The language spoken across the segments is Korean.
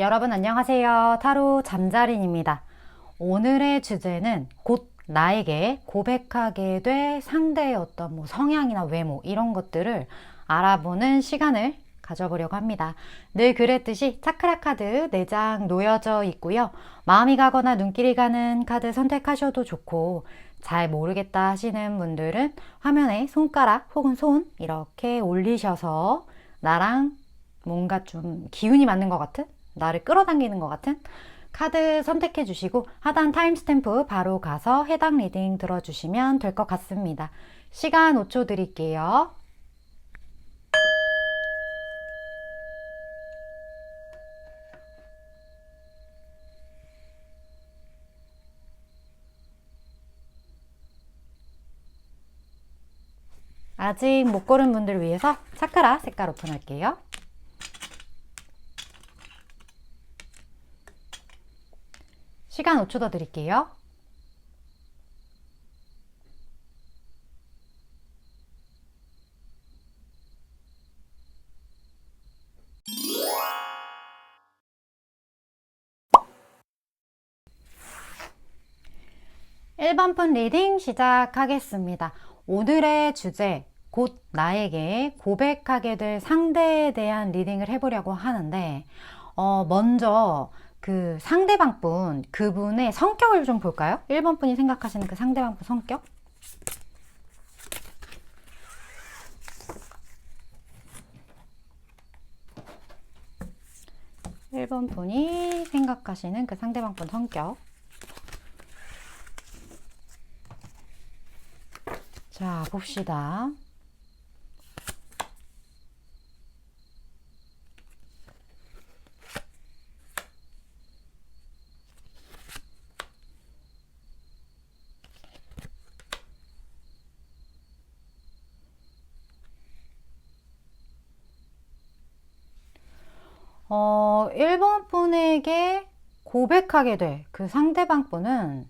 여러분 안녕하세요. 타로 잠자린입니다. 오늘의 주제는 곧 나에게 고백하게 될 상대의 어떤 성향이나 외모 이런 것들을 알아보는 시간을 가져보려고 합니다. 늘 그랬듯이 차크라 카드 4장 놓여져 있고요. 마음이 가거나 눈길이 가는 카드 선택하셔도 좋고, 잘 모르겠다 하시는 분들은 화면에 손가락 혹은 손 이렇게 올리셔서 나랑 뭔가 좀 기운이 맞는 것 같은, 나를 끌어당기는 것 같은 카드 선택해 주시고 하단 타임스탬프 바로 가서 해당 리딩 들어주시면 될 것 같습니다. 시간 5초 드릴게요. 아직 못 고른 분들 위해서 차크라 색깔 오픈할게요. 시간 5초 더 드릴게요. (1번) 분 리딩 시작하겠습니다. 오늘의 주제, 곧 나에게 고백하게 될 상대에 대한 리딩을 해보려고 하는데, 먼저 그 상대방 분, 그분의 성격을 좀 볼까요? 1번 분이 생각하시는 그 상대방 분 성격? (1번) 분이 생각하시는 그 상대방 분 성격. 자, 봅시다. (1번) 분에게 고백하게 될 그 상대방 분은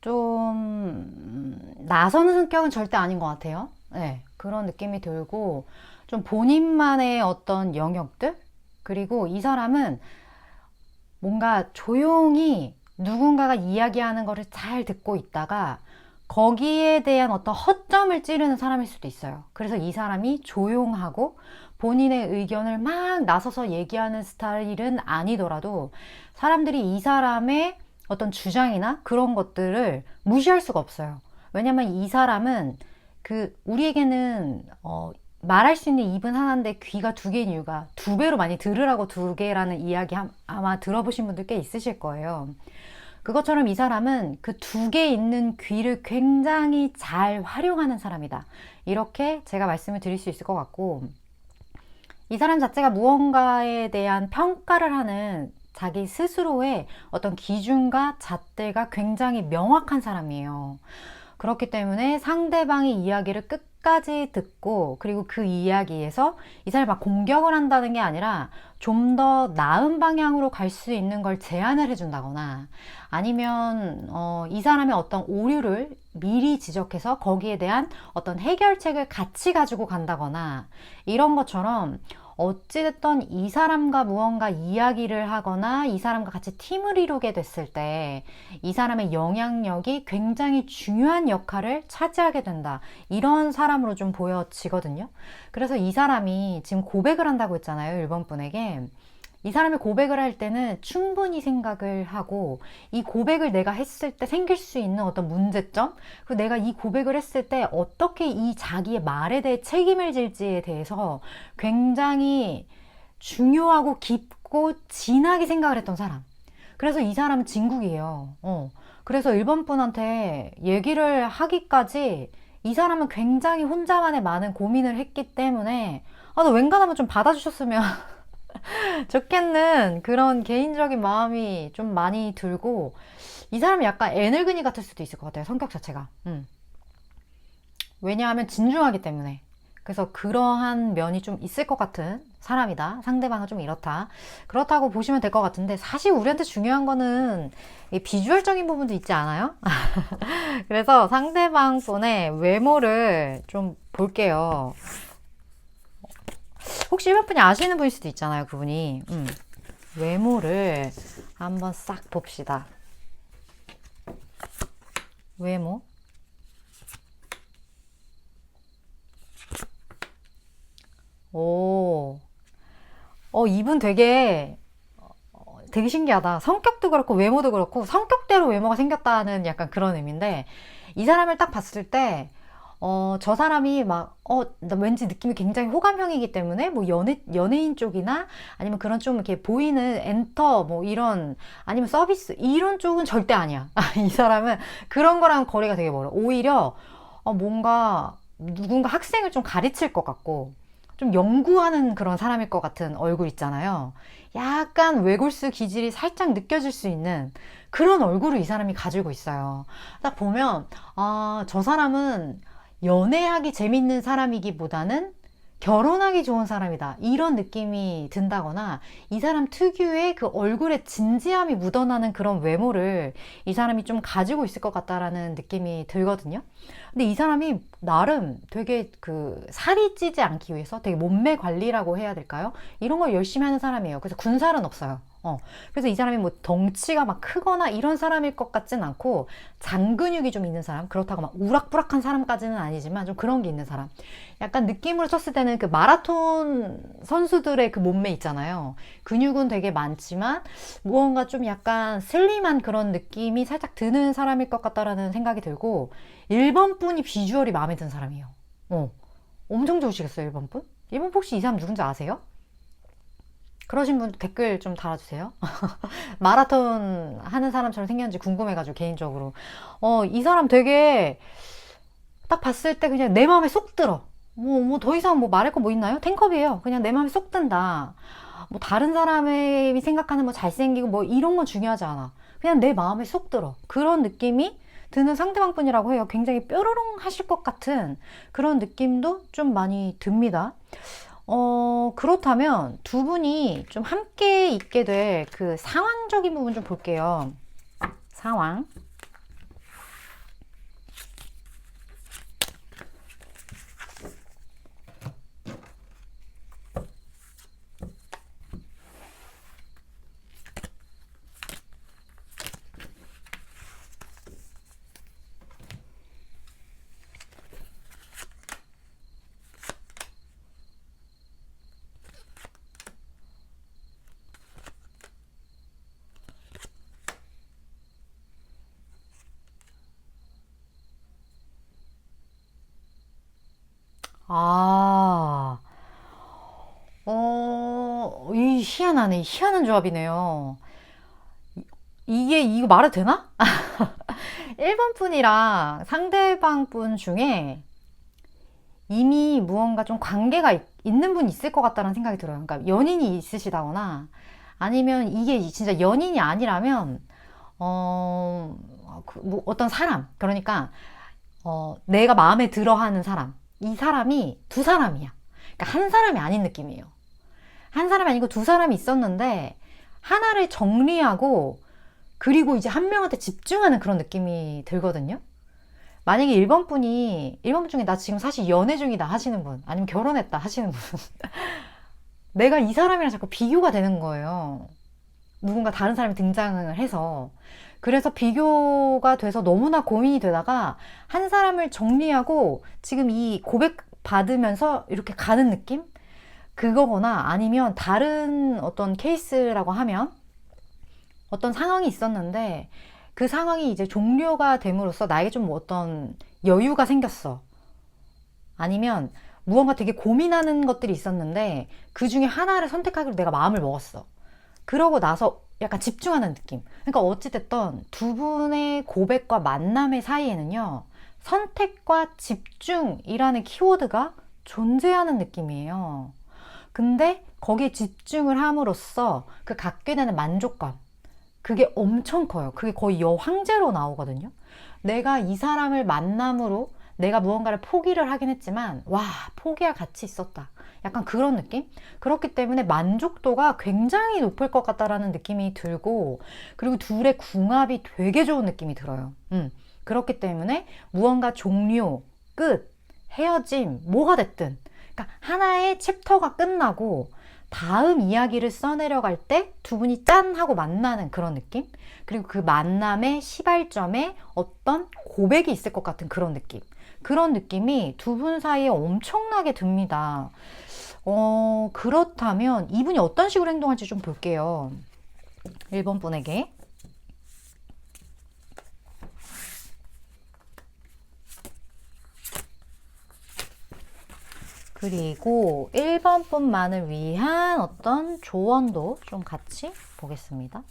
좀 나서는 성격은 절대 아닌 것 같아요. 네, 그런 느낌이 들고, 좀 본인만의 어떤 영역들, 그리고 이 사람은 뭔가 조용히 누군가가 이야기하는 거를 잘 듣고 있다가 거기에 대한 어떤 허점을 찌르는 사람일 수도 있어요. 그래서 이 사람이 조용하고 본인의 의견을 막 나서서 얘기하는 스타일은 아니더라도 사람들이 이 사람의 어떤 주장이나 그런 것들을 무시할 수가 없어요. 왜냐면 이 사람은 우리에게는 말할 수 있는 입은 하나인데 귀가 2개인 이유가 2배로 많이 들으라고 2개라는 이야기 아마 들어보신 분들 꽤 있으실 거예요. 그것처럼 이 사람은 그 2개 있는 귀를 굉장히 잘 활용하는 사람이다. 이렇게 제가 말씀을 드릴 수 있을 것 같고, 이 사람 자체가 무언가에 대한 평가를 하는 자기 스스로의 어떤 기준과 잣대가 굉장히 명확한 사람이에요. 그렇기 때문에 상대방의 이야기를 끝까지 듣고, 그리고 그 이야기에서 이 사람이 막 공격을 한다는 게 아니라 좀 더 나은 방향으로 갈 수 있는 걸 제안을 해준다거나, 아니면 이 사람의 어떤 오류를 미리 지적해서 거기에 대한 어떤 해결책을 같이 가지고 간다거나, 이런 것처럼 어찌됐든 이 사람과 무언가 이야기를 하거나 이 사람과 같이 팀을 이루게 됐을 때 이 사람의 영향력이 굉장히 중요한 역할을 차지하게 된다. 이런 사람으로 좀 보여지거든요. 그래서 이 사람이 지금 고백을 한다고 했잖아요. 1번 분에게. 이 사람이 고백을 할 때는 충분히 생각을 하고, 이 고백을 내가 했을 때 생길 수 있는 어떤 문제점, 그리고 내가 이 고백을 했을 때 어떻게 이 자기의 말에 대해 책임을 질지에 대해서 굉장히 중요하고 깊고 진하게 생각을 했던 사람. 그래서 이 사람은 진국이에요. 그래서 1번 분한테 얘기를 하기까지 이 사람은 굉장히 혼자만의 많은 고민을 했기 때문에, 너 웬간하면 좀 받아주셨으면 좋겠는 그런 개인적인 마음이 좀 많이 들고, 이 사람이 약간 애늙은이 같을 수도 있을 것 같아요. 성격 자체가. 왜냐하면 진중하기 때문에. 그래서 그러한 면이 좀 있을 것 같은 사람이다. 상대방은 좀 이렇다. 그렇다고 보시면 될 것 같은데, 사실 우리한테 중요한 거는 이 비주얼적인 부분도 있지 않아요? 그래서 상대방 분의 외모를 좀 볼게요. 혹시 1번 분이 아시는 분일 수도 있잖아요, 그분이. 외모를 한번 싹 봅시다. 외모. 오, 이분 되게 신기하다. 성격도 그렇고 외모도 그렇고 성격대로 외모가 생겼다는 약간 그런 의미인데, 이 사람을 딱 봤을 때 저 사람이 막, 나 왠지 느낌이 굉장히 호감형이기 때문에, 뭐, 연예인 쪽이나, 아니면 그런 좀 이렇게 보이는 엔터, 뭐, 이런, 아니면 서비스, 이런 쪽은 절대 아니야. 이 사람은 그런 거랑 거리가 되게 멀어. 오히려, 뭔가, 누군가 학생을 좀 가르칠 것 같고, 좀 연구하는 그런 사람일 것 같은 얼굴 있잖아요. 약간 외골수 기질이 살짝 느껴질 수 있는 그런 얼굴을 이 사람이 가지고 있어요. 딱 보면, 저 사람은 연애하기 재밌는 사람이기보다는 결혼하기 좋은 사람이다, 이런 느낌이 든다거나, 이 사람 특유의 그 얼굴에 진지함이 묻어나는 그런 외모를 이 사람이 좀 가지고 있을 것 같다라는 느낌이 들거든요. 근데 이 사람이 나름 되게 그 살이 찌지 않기 위해서 되게 몸매 관리라고 해야 될까요? 이런 걸 열심히 하는 사람이에요. 그래서 군살은 없어요. 그래서 이 사람이 뭐 덩치가 막 크거나 이런 사람일 것 같진 않고, 장근육이 좀 있는 사람, 그렇다고 막 우락부락한 사람까지는 아니지만 좀 그런 게 있는 사람. 약간 느낌으로 쳤을 때는 그 마라톤 선수들의 그 몸매 있잖아요. 근육은 되게 많지만 무언가 좀 약간 슬림한 그런 느낌이 살짝 드는 사람일 것 같다라는 생각이 들고, 1번 분이 비주얼이 마음에 드는 사람이에요. 엄청 좋으시겠어요, 1번 분? 1번 혹시 이 사람 누군지 아세요? 그러신 분 댓글 좀 달아주세요. 마라톤 하는 사람처럼 생겼는지 궁금해가지고, 개인적으로. 이 사람 되게 딱 봤을 때 그냥 내 마음에 쏙 들어. 뭐 더 이상 뭐 말할 거 뭐 있나요? 탱컵이에요. 그냥 내 마음에 쏙 든다. 뭐 다른 사람이 생각하는 뭐 잘생기고 뭐 이런 건 중요하지 않아. 그냥 내 마음에 쏙 들어. 그런 느낌이 드는 상대방 분이라고 해요. 굉장히 뾰로롱 하실 것 같은 그런 느낌도 좀 많이 듭니다. 그렇다면 두 분이 좀 함께 있게 될 그 상황적인 부분 좀 볼게요. 상황. 아, 이 희한하네. 희한한 조합이네요. 이거 말해도 되나? 1번 분이랑 상대방 분 중에 이미 무언가 좀 관계가 있는 분이 있을 것 같다는 생각이 들어요. 그러니까 연인이 있으시다거나, 아니면 이게 진짜 연인이 아니라면, 뭐 어떤 사람, 그러니까, 내가 마음에 들어 하는 사람, 이 사람이 두 사람이야. 그러니까 한 사람이 아닌 느낌이에요. 한 사람이 아니고 두 사람이 있었는데, 하나를 정리하고, 그리고 이제 한 명한테 집중하는 그런 느낌이 들거든요. 만약에 1번 분 중에 나 지금 사실 연애 중이다 하시는 분, 아니면 결혼했다 하시는 분, 내가 이 사람이랑 자꾸 비교가 되는 거예요. 누군가 다른 사람이 등장을 해서. 그래서 비교가 돼서 너무나 고민이 되다가 한 사람을 정리하고 지금 이 고백 받으면서 이렇게 가는 느낌? 그거거나, 아니면 다른 어떤 케이스라고 하면, 어떤 상황이 있었는데 그 상황이 이제 종료가 됨으로써 나에게 좀 어떤 여유가 생겼어. 아니면 무언가 되게 고민하는 것들이 있었는데 그 중에 하나를 선택하기로 내가 마음을 먹었어. 그러고 나서 약간 집중하는 느낌. 그러니까 어찌됐든 두 분의 고백과 만남의 사이에는요, 선택과 집중이라는 키워드가 존재하는 느낌이에요. 근데 거기에 집중을 함으로써 그 갖게 되는 만족감, 그게 엄청 커요. 그게 거의 여황제로 나오거든요. 내가 이 사람을 만남으로 내가 무언가를 포기를 하긴 했지만, 와, 포기할 가치 있었다. 약간 그런 느낌? 그렇기 때문에 만족도가 굉장히 높을 것 같다라는 느낌이 들고, 그리고 둘의 궁합이 되게 좋은 느낌이 들어요. 그렇기 때문에 무언가 종료, 끝, 헤어짐, 뭐가 됐든, 그러니까 하나의 챕터가 끝나고 다음 이야기를 써내려갈 때 두 분이 짠 하고 만나는 그런 느낌? 그리고 그 만남의 시발점에 어떤 고백이 있을 것 같은 그런 느낌. 그런 느낌이 두 분 사이에 엄청나게 듭니다. 그렇다면 이분이 어떤 식으로 행동할지 좀 볼게요. 1번 분에게. 그리고 1번 분만을 위한 어떤 조언도 좀 같이 보겠습니다.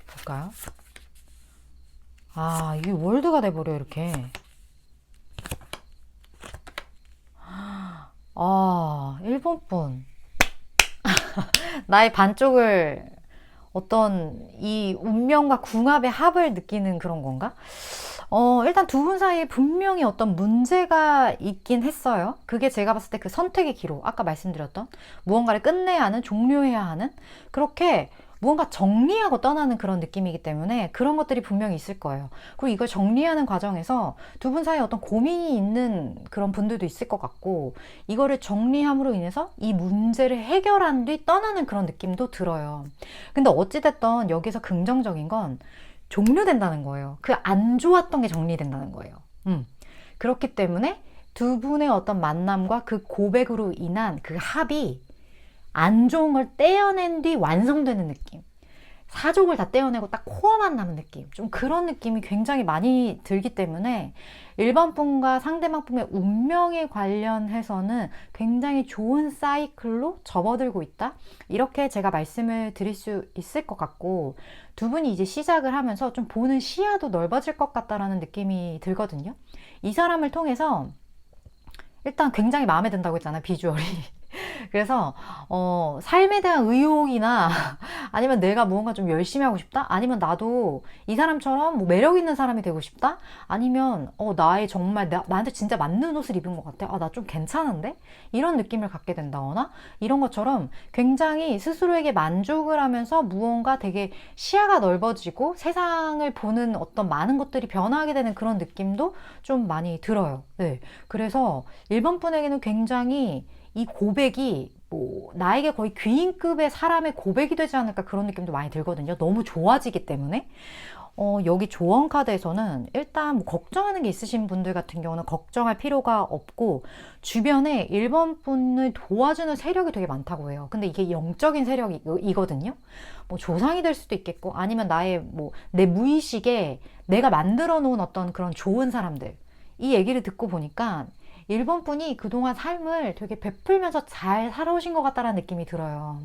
볼까요? 아, 이게 월드가 돼버려, 이렇게. 아, 1번 분. 나의 반쪽을 어떤 이 운명과 궁합의 합을 느끼는 그런 건가? 일단 두 분 사이에 분명히 어떤 문제가 있긴 했어요. 그게 제가 봤을 때 그 선택의 기로, 아까 말씀드렸던 무언가를 끝내야 하는, 종료해야 하는, 그렇게 무언가 정리하고 떠나는 그런 느낌이기 때문에 그런 것들이 분명히 있을 거예요. 그리고 이걸 정리하는 과정에서 두 분 사이에 어떤 고민이 있는 그런 분들도 있을 것 같고, 이거를 정리함으로 인해서 이 문제를 해결한 뒤 떠나는 그런 느낌도 들어요. 근데 어찌됐든 여기서 긍정적인 건 종료된다는 거예요. 그 안 좋았던 게 정리된다는 거예요. 그렇기 때문에 두 분의 어떤 만남과 그 고백으로 인한 그 합이 안 좋은 걸 떼어낸 뒤 완성되는 느낌. 사족을 다 떼어내고 딱 코어만 남은 느낌. 좀 그런 느낌이 굉장히 많이 들기 때문에 1번 분과 상대방 분의 운명에 관련해서는 굉장히 좋은 사이클로 접어들고 있다. 이렇게 제가 말씀을 드릴 수 있을 것 같고, 두 분이 이제 시작을 하면서 좀 보는 시야도 넓어질 것 같다라는 느낌이 들거든요. 이 사람을 통해서 일단 굉장히 마음에 든다고 했잖아요, 비주얼이. 그래서 삶에 대한 의욕이나 아니면 내가 무언가 좀 열심히 하고 싶다, 아니면 나도 이 사람처럼 뭐 매력 있는 사람이 되고 싶다, 아니면 나의 정말 나한테 진짜 맞는 옷을 입은 것 같아, 나 좀 괜찮은데, 이런 느낌을 갖게 된다거나, 이런 것처럼 굉장히 스스로에게 만족을 하면서 무언가 되게 시야가 넓어지고 세상을 보는 어떤 많은 것들이 변화하게 되는 그런 느낌도 좀 많이 들어요. 네. 그래서 1번 분에게는 굉장히 이 고백이 뭐 나에게 거의 귀인급의 사람의 고백이 되지 않을까, 그런 느낌도 많이 들거든요. 너무 좋아지기 때문에. 여기 조언 카드에서는 일단 뭐 걱정하는 게 있으신 분들 같은 경우는 걱정할 필요가 없고, 주변에 1번 분을 도와주는 세력이 되게 많다고 해요. 근데 이게 영적인 세력이거든요. 뭐 조상이 될 수도 있겠고, 아니면 나의 뭐 내 무의식에 내가 만들어 놓은 어떤 그런 좋은 사람들, 이 얘기를 듣고 보니까 1번 분이 그동안 삶을 되게 베풀면서 잘 살아오신 것 같다는 느낌이 들어요.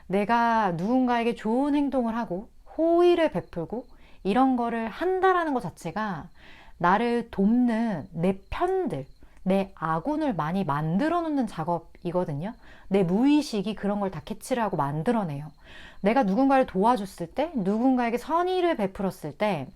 내가 누군가에게 좋은 행동을 하고 호의를 베풀고 이런 거를 한다라는 것 자체가 나를 돕는 내 편들, 내 아군을 많이 만들어 놓는 작업이거든요. 내 무의식이 그런 걸 다 캐치를 하고 만들어내요. 내가 누군가를 도와줬을 때, 누군가에게 선의를 베풀었을 때,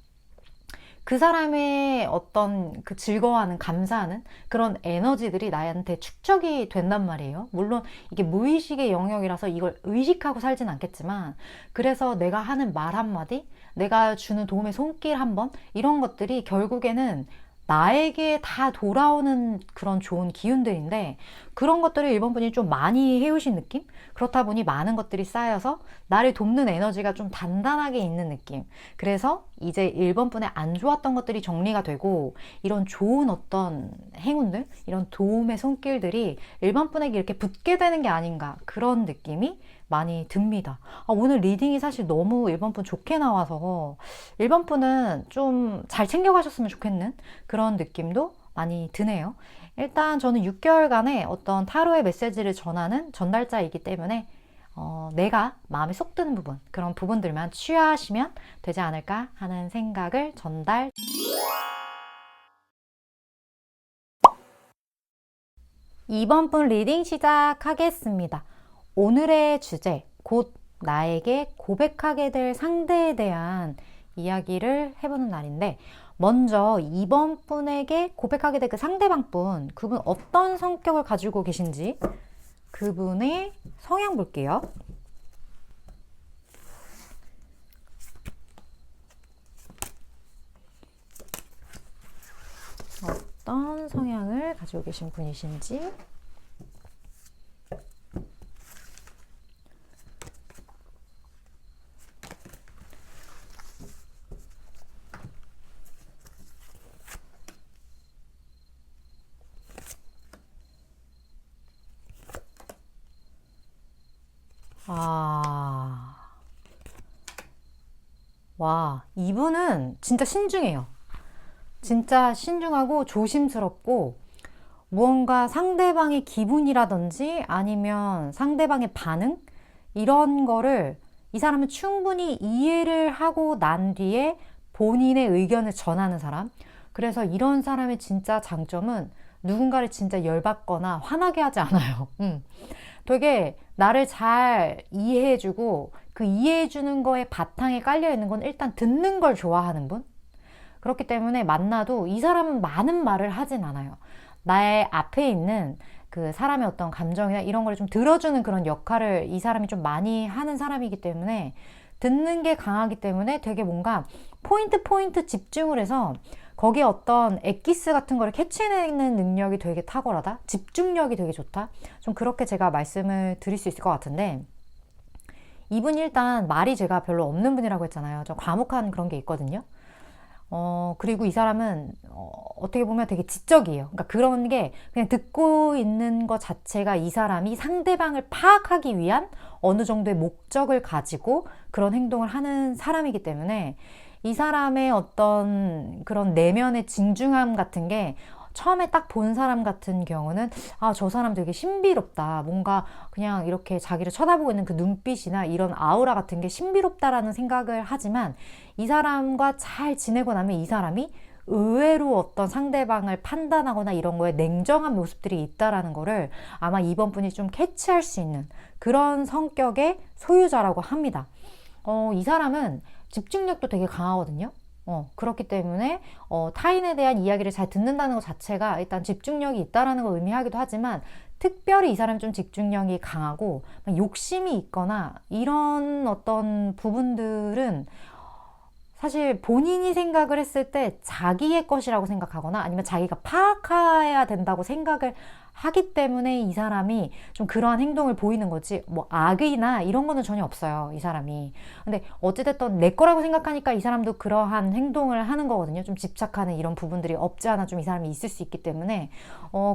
그 사람의 어떤 그 즐거워하는, 감사하는 그런 에너지들이 나한테 축적이 된단 말이에요. 물론 이게 무의식의 영역이라서 이걸 의식하고 살진 않겠지만, 그래서 내가 하는 말 한마디, 내가 주는 도움의 손길 한번, 이런 것들이 결국에는 나에게 다 돌아오는 그런 좋은 기운들인데, 그런 것들을 1번 분이 좀 많이 해오신 느낌? 그렇다 보니 많은 것들이 쌓여서 나를 돕는 에너지가 좀 단단하게 있는 느낌. 그래서 이제 1번 분의 안 좋았던 것들이 정리가 되고, 이런 좋은 어떤 행운들, 이런 도움의 손길들이 1번 분에게 이렇게 붙게 되는 게 아닌가, 그런 느낌이 많이 듭니다. 오늘 리딩이 사실 너무 1번 분 좋게 나와서 1번 분은 좀 잘 챙겨가셨으면 좋겠는 그런 느낌도 많이 드네요. 일단 저는 6개월간의 어떤 타로의 메시지를 전하는 전달자이기 때문에 내가 마음에 쏙 드는 부분, 그런 부분들만 취하시면 되지 않을까 하는 생각을 전달. 2번 분 리딩 시작하겠습니다. 오늘의 주제, 곧 나에게 고백하게 될 상대에 대한 이야기를 해보는 날인데, 먼저 2번 분에게 고백하게 될 그 상대방 분, 그분 어떤 성격을 가지고 계신지, 그분의 성향 볼게요. 어떤 어떤 성향을 가지고 계신 분이신지. 아, 와, 이분은 진짜 신중해요. 진짜 신중하고 조심스럽고 무언가 상대방의 기분이라든지 아니면 상대방의 반응 이런 거를 이 사람은 충분히 이해를 하고 난 뒤에 본인의 의견을 전하는 사람. 그래서 이런 사람의 진짜 장점은 누군가를 진짜 열받거나 화나게 하지 않아요. 되게 나를 잘 이해해주고 그 이해해주는 거에 바탕에 깔려있는 건 일단 듣는 걸 좋아하는 분? 그렇기 때문에 만나도 이 사람은 많은 말을 하진 않아요. 나의 앞에 있는 그 사람의 어떤 감정이나 이런 걸 좀 들어주는 그런 역할을 이 사람이 좀 많이 하는 사람이기 때문에 듣는 게 강하기 때문에 되게 뭔가 포인트 집중을 해서 거기에 어떤 엑기스 같은 거를 캐치해내는 능력이 되게 탁월하다? 집중력이 되게 좋다? 좀 그렇게 제가 말씀을 드릴 수 있을 것 같은데 이분이 일단 말이 제가 별로 없는 분이라고 했잖아요. 좀 과묵한 그런 게 있거든요. 그리고 이 사람은 어떻게 보면 되게 지적이에요. 그러니까 그런 게 그냥 듣고 있는 것 자체가 이 사람이 상대방을 파악하기 위한 어느 정도의 목적을 가지고 그런 행동을 하는 사람이기 때문에 이 사람의 어떤 그런 내면의 진중함 같은 게 처음에 딱 본 사람 같은 경우는 아, 저 사람 되게 신비롭다. 뭔가 그냥 이렇게 자기를 쳐다보고 있는 그 눈빛이나 이런 아우라 같은 게 신비롭다라는 생각을 하지만 이 사람과 잘 지내고 나면 이 사람이 의외로 어떤 상대방을 판단하거나 이런 거에 냉정한 모습들이 있다라는 거를 아마 이번 분이 좀 캐치할 수 있는 그런 성격의 소유자라고 합니다. 이 사람은 집중력도 되게 강하거든요. 그렇기 때문에 타인에 대한 이야기를 잘 듣는다는 것 자체가 일단 집중력이 있다라는 걸 의미하기도 하지만 특별히 이 사람이 좀 집중력이 강하고 욕심이 있거나 이런 어떤 부분들은 사실 본인이 생각을 했을 때 자기의 것이라고 생각하거나 아니면 자기가 파악해야 된다고 생각을 하기 때문에 이 사람이 좀 그러한 행동을 보이는 거지 뭐 악의나 이런 거는 전혀 없어요, 이 사람이. 근데 어찌됐든 내 거라고 생각하니까 이 사람도 그러한 행동을 하는 거거든요. 좀 집착하는 이런 부분들이 없지 않아 좀 이 사람이 있을 수 있기 때문에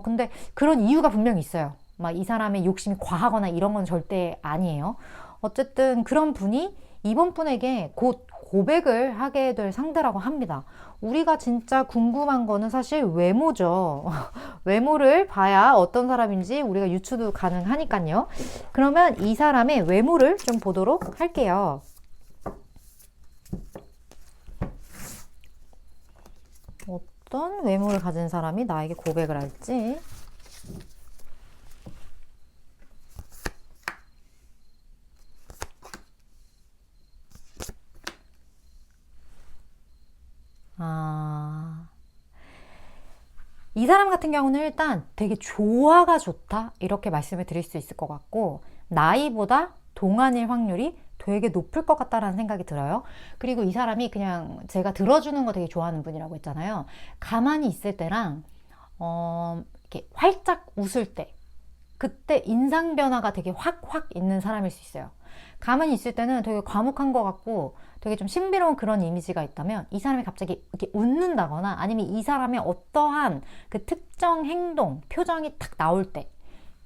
근데 그런 이유가 분명히 있어요. 막 이 사람의 욕심이 과하거나 이런 건 절대 아니에요. 어쨌든 그런 분이 이번 분에게 곧 고백을 하게 될 상대라고 합니다. 우리가 진짜 궁금한 거는 사실 외모죠. 외모를 봐야 어떤 사람인지 우리가 유추도 가능하니까요. 그러면 이 사람의 외모를 좀 보도록 할게요. 어떤 외모를 가진 사람이 나에게 고백을 할지. 이 사람 같은 경우는 일단 되게 조화가 좋다 이렇게 말씀을 드릴 수 있을 것 같고 나이보다 동안일 확률이 되게 높을 것 같다라는 생각이 들어요. 그리고 이 사람이 그냥 제가 들어주는 거 되게 좋아하는 분이라고 했잖아요. 가만히 있을 때랑 이렇게 활짝 웃을 때 그때 인상 변화가 되게 확 있는 사람일 수 있어요. 가만히 있을 때는 되게 과묵한 것 같고 되게 좀 신비로운 그런 이미지가 있다면 이 사람이 갑자기 이렇게 웃는다거나 아니면 이 사람의 어떠한 그 특정 행동, 표정이 탁 나올 때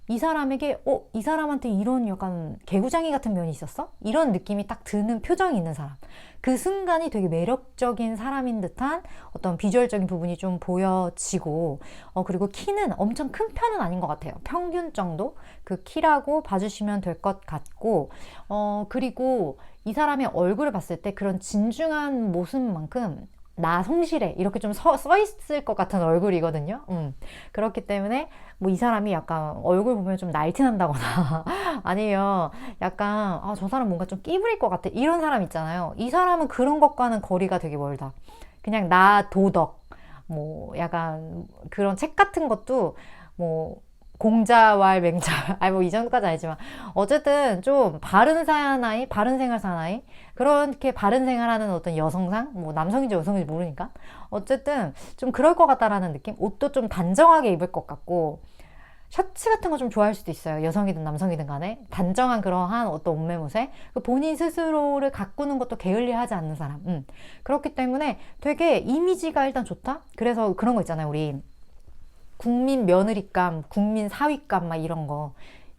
이 사람에게 이 사람한테 이런 약간 개구장이 같은 면이 있었어? 이런 느낌이 딱 드는 표정이 있는 사람. 그 순간이 되게 매력적인 사람인 듯한 어떤 비주얼적인 부분이 좀 보여지고 그리고 키는 엄청 큰 편은 아닌 것 같아요. 평균 정도 그 키라고 봐주시면 될 것 같고 그리고 이 사람의 얼굴을 봤을 때 그런 진중한 모습만큼 나 성실해 이렇게 좀 써 있을 것 같은 얼굴이거든요. 그렇기 때문에 뭐 이 사람이 약간 얼굴 보면 좀 날티난다거나 아니면 약간 저 사람 뭔가 좀 끼부릴 것 같아 이런 사람 있잖아요. 이 사람은 그런 것과는 거리가 되게 멀다. 그냥 나 도덕 뭐 약간 그런 책 같은 것도 뭐 공자왈 맹자 아니 뭐 이 정도까지 아니지만 어쨌든 좀 바른 사나이 바른 생활 사나이 그렇게 바른 생활하는 어떤 여성상 뭐 남성인지 여성인지 모르니까 어쨌든 좀 그럴 것 같다라는 느낌. 옷도 좀 단정하게 입을 것 같고 셔츠 같은 거 좀 좋아할 수도 있어요. 여성이든 남성이든 간에 단정한 그러한 어떤 옷매무새 본인 스스로를 가꾸는 것도 게을리하지 않는 사람. 그렇기 때문에 되게 이미지가 일단 좋다. 그래서 그런 거 있잖아요. 우리 국민 며느리감, 국민 사위감 막 이런 거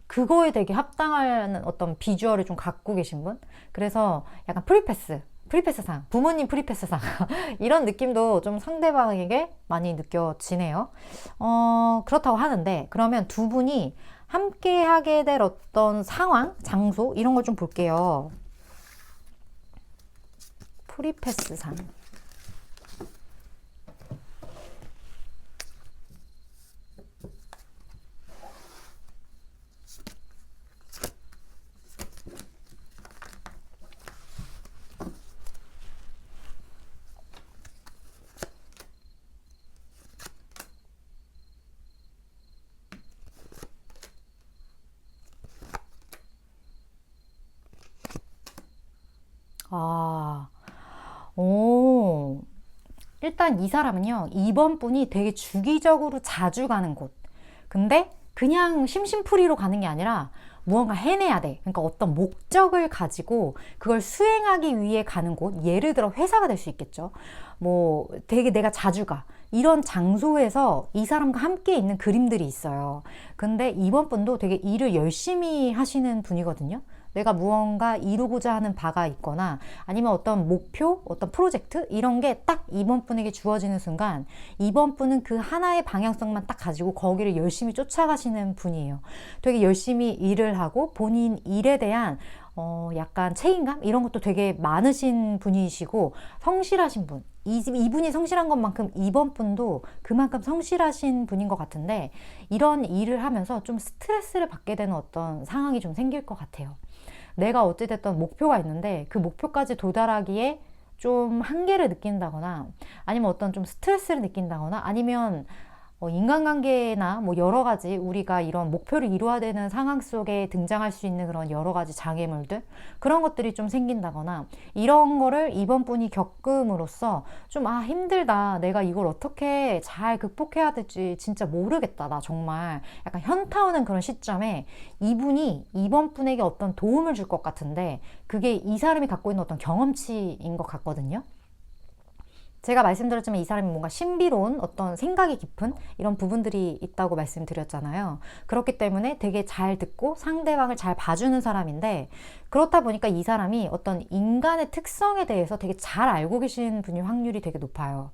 그거에 되게 합당한 어떤 비주얼을 좀 갖고 계신 분. 그래서 약간 프리패스상, 부모님 프리패스상 이런 느낌도 좀 상대방에게 많이 느껴지네요. 그렇다고 하는데 그러면 두 분이 함께 하게 될 어떤 상황, 장소 이런 걸 좀 볼게요. 프리패스상. 아, 오. 일단 이 사람은요, 이번 분이 되게 주기적으로 자주 가는 곳. 근데 그냥 심심풀이로 가는 게 아니라 무언가 해내야 돼. 그러니까 어떤 목적을 가지고 그걸 수행하기 위해 가는 곳. 예를 들어 회사가 될 수 있겠죠. 뭐 되게 내가 자주 가. 이런 장소에서 이 사람과 함께 있는 그림들이 있어요. 근데 이번 분도 되게 일을 열심히 하시는 분이거든요. 내가 무언가 이루고자 하는 바가 있거나 아니면 어떤 목표, 어떤 프로젝트 이런 게 딱 이번 분에게 주어지는 순간 이번 분은 그 하나의 방향성만 딱 가지고 거기를 열심히 쫓아가시는 분이에요. 되게 열심히 일을 하고 본인 일에 대한 약간 책임감 이런 것도 되게 많으신 분이시고 성실하신 분. 이분이 성실한 것만큼 이번 분도 그만큼 성실하신 분인 것 같은데 이런 일을 하면서 좀 스트레스를 받게 되는 어떤 상황이 좀 생길 것 같아요. 내가 어찌됐든 목표가 있는데 그 목표까지 도달하기에 좀 한계를 느낀다거나 아니면 어떤 좀 스트레스를 느낀다거나 아니면 인간관계나 뭐 여러 가지 우리가 이런 목표를 이루어야 되는 상황 속에 등장할 수 있는 그런 여러 가지 장애물들 그런 것들이 좀 생긴다거나 이런 거를 이번 분이 겪음으로써 좀 힘들다 내가 이걸 어떻게 잘 극복해야 될지 진짜 모르겠다 나 정말 약간 현타 오는 그런 시점에 이분이 이번 분에게 어떤 도움을 줄 것 같은데 그게 이 사람이 갖고 있는 어떤 경험치인 것 같거든요. 제가 말씀드렸지만 이 사람이 뭔가 신비로운 어떤 생각이 깊은 이런 부분들이 있다고 말씀드렸잖아요. 그렇기 때문에 되게 잘 듣고 상대방을 잘 봐주는 사람인데 그렇다 보니까 이 사람이 어떤 인간의 특성에 대해서 되게 잘 알고 계신 분일 확률이 되게 높아요.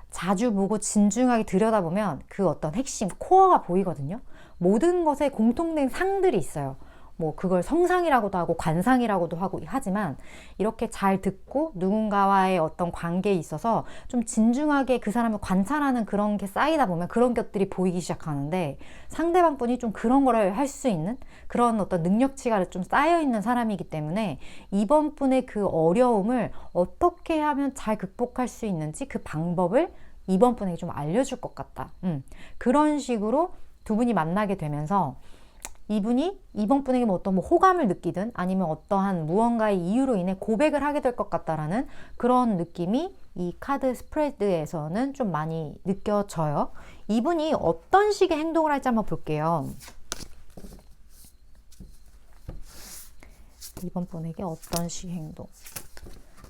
자주 보고 진중하게 들여다보면 그 어떤 핵심, 코어가 보이거든요. 모든 것에 공통된 상들이 있어요. 뭐 그걸 성상이라고도 하고 관상이라고도 하고 하지만 이렇게 잘 듣고 누군가와의 어떤 관계에 있어서 좀 진중하게 그 사람을 관찰하는 그런 게 쌓이다 보면 그런 것들이 보이기 시작하는데 상대방 분이 좀 그런 거를 할 수 있는 그런 어떤 능력치가 좀 쌓여 있는 사람이기 때문에 이번 분의 그 어려움을 어떻게 하면 잘 극복할 수 있는지 그 방법을 이번 분에게 좀 알려줄 것 같다. 그런 식으로 두 분이 만나게 되면서 이분이 이번 분에게 뭐 어떤 호감을 느끼든 아니면 어떠한 무언가의 이유로 인해 고백을 하게 될 것 같다라는 그런 느낌이 이 카드 스프레드에서는 좀 많이 느껴져요. 이분이 어떤 식의 행동을 할지 한번 볼게요. 이번 분에게 어떤 식의 행동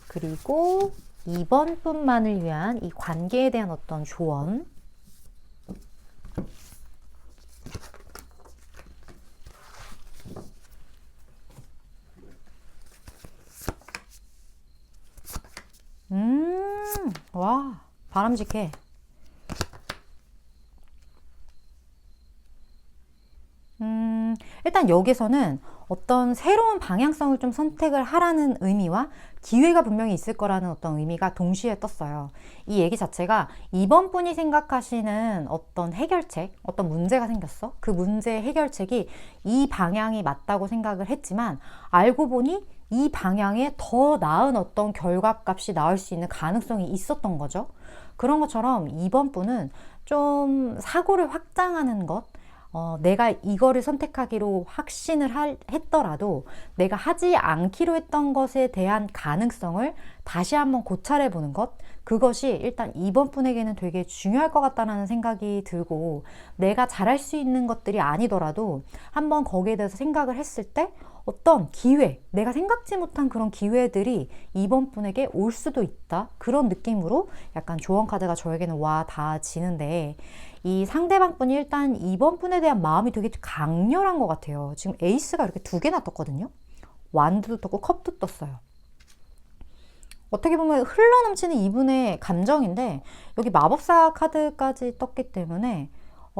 그리고 이번 분만을 위한 이 관계에 대한 어떤 조언 와, 바람직해. 일단 여기서는 어떤 새로운 방향성을 좀 선택을 하라는 의미와 기회가 분명히 있을 거라는 어떤 의미가 동시에 떴어요. 이 얘기 자체가 이번 분이 생각하시는 어떤 해결책, 어떤 문제가 생겼어. 그 문제의 해결책이 이 방향이 맞다고 생각을 했지만 알고 보니 이 방향에 더 나은 어떤 결과값이 나올 수 있는 가능성이 있었던 거죠. 그런 것처럼 이번 분은 좀 사고를 확장하는 것, 내가 이거를 선택하기로 확신을 했더라도 내가 하지 않기로 했던 것에 대한 가능성을 다시 한번 고찰해 보는 것, 그것이 일단 이번 분에게는 되게 중요할 것 같다는 생각이 들고, 내가 잘할 수 있는 것들이 아니더라도 한번 거기에 대해서 생각을 했을 때 어떤 기회, 내가 생각지 못한 그런 기회들이 이번 분에게 올 수도 있다, 그런 느낌으로 약간 조언 카드가 저에게는 와 닿아지는데, 이 상대방 분이 일단 이번 분에 대한 마음이 되게 강렬한 것 같아요. 지금 에이스가 이렇게 두 개나 떴거든요. 완드도 떴고 컵도 떴어요. 어떻게 보면 흘러넘치는 이분의 감정인데, 여기 마법사 카드까지 떴기 때문에